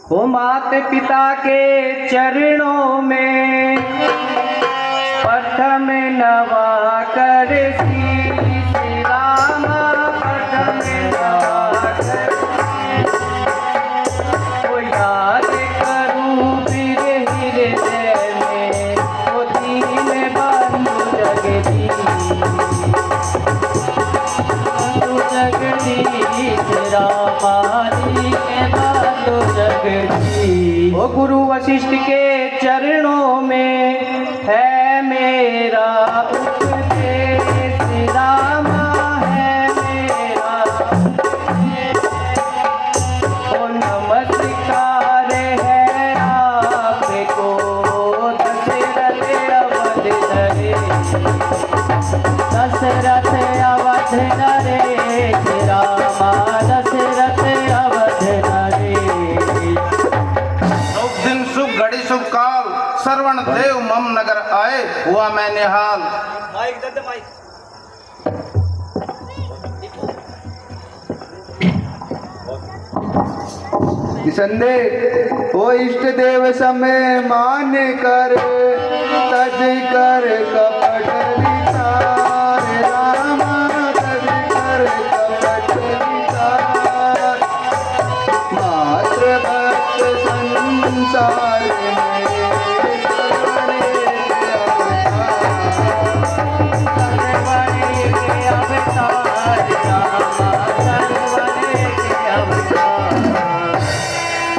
हो माते पिता के चरणों में प्रथम नवा कर शीश राम, प्रथम नवा कर वो याद करूं फिर हृदय में वो दीन बंधु जगदीश, बंधु जगदीश रामाजी के बंधु जगदीश। वो गुरु वशिष्ठ के चरणों में है मेरा उपदेश राम, है मेरा ओ नमस्कार है आपको दशरथ अवध नरेश, दशरथ अवध नरेश रामा, दशरथ अवध नरेश। शुभ दिन शुभ घड़ी शुभ काल, श्रवण देव मम नगर आए, हुआ मैंने हाल। माइक दे दे माइक। संदेह ओ इष्ट देव समय मान कर तज कर कपट विचार राम, तज कर कपट विचार मात्र भक्त संसार में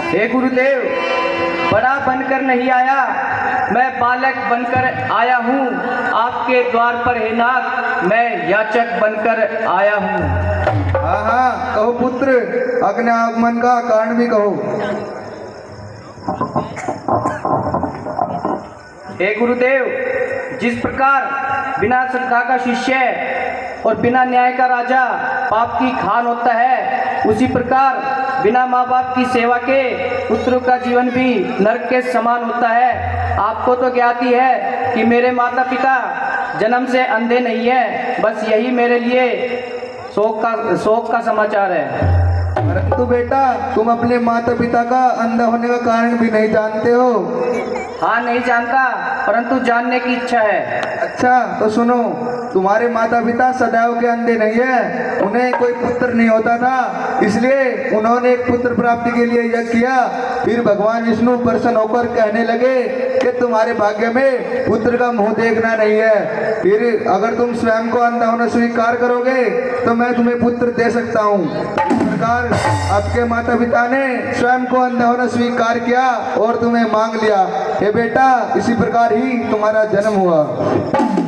हे गुरुदेव, बड़ा बनकर नहीं आया, मैं बालक बनकर आया हूँ आपके द्वार पर। हे नाथ, मैं याचक बनकर आया हूँ। हाँ हाँ कहो पुत्र, अग्नि आगमन का कारण भी कहो। हे गुरुदेव, जिस प्रकार बिना श्रद्धा का शिष्य और बिना न्याय का राजा पाप की खान होता है, उसी प्रकार बिना माँ बाप की सेवा के पुत्र का जीवन भी नरक के समान होता है। आपको तो ज्ञात ही है कि मेरे माता पिता जन्म से अंधे नहीं है, बस यही मेरे लिए शोक का समाचार है। परंतु बेटा, तुम अपने माता पिता का अंधा होने का कारण भी नहीं जानते हो। हाँ, नहीं जानता, परंतु जानने की इच्छा है। अच्छा तो सुनो, तुम्हारे माता पिता सदैव के अंधे नहीं है, उन्हें कोई पुत्र नहीं होता था, इसलिए उन्होंने एक पुत्र प्राप्ति के लिए यज्ञ किया। फिर भगवान विष्णु प्रसन्न होकर कहने लगे कि तुम्हारे भाग्य में पुत्र का मुंह देखना नहीं है। फिर अगर तुम स्वयं को अंधा होना स्वीकार करोगे तो मैं तुम्हें पुत्र दे सकता हूँ। इस प्रकार आपके माता पिता ने स्वयं को अंधा होना स्वीकार किया और तुम्हें मांग लिया। हे बेटा, इसी प्रकार ही तुम्हारा जन्म हुआ।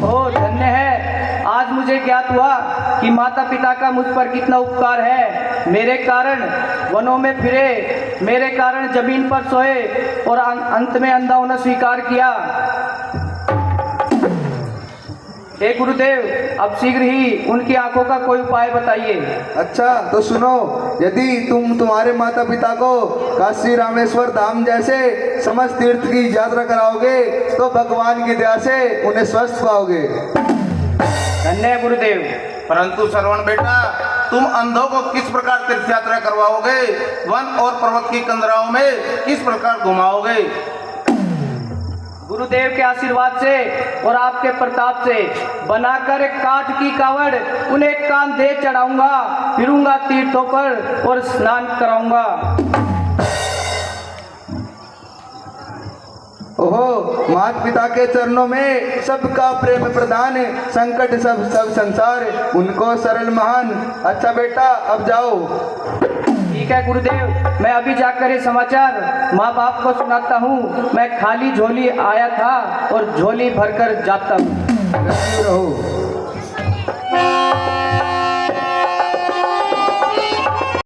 ओ धन्य है, आज मुझे ज्ञात हुआ कि माता पिता का मुझ पर कितना उपकार है। मेरे कारण वनों में फिरे, मेरे कारण जमीन पर सोए और अंत में अंधा होना स्वीकार किया। हे गुरुदेव, अब शीघ्र ही उनकी आंखों का कोई उपाय बताइए। अच्छा तो सुनो, यदि तुम तुम्हारे माता पिता को काशी रामेश्वर धाम जैसे समस्त तीर्थ की यात्रा कराओगे तो भगवान की दया से उन्हें स्वस्थ पाओगे। धन्य है गुरुदेव। परंतु श्रवण बेटा, तुम अंधों को किस प्रकार तीर्थ यात्रा करवाओगे? वन और पर्वत की कंदराओं में किस प्रकार घुमाओगे? गुरुदेव के आशीर्वाद से और आपके प्रताप से बनाकर काठ की कावड़ उन्हें कांधे चढ़ाऊंगा, फिरूंगा तीर्थों पर और स्नान कराऊंगा। ओहो, माता पिता के चरणों में सबका प्रेम प्रदान, संकट सब संसार, उनको सरल महान। अच्छा बेटा, अब जाओ। ठीक है गुरुदेव, मैं अभी जाकर ये समाचार माँ बाप को सुनाता हूँ। मैं खाली झोली आया था और झोली भरकर जाता हूँ। रहो।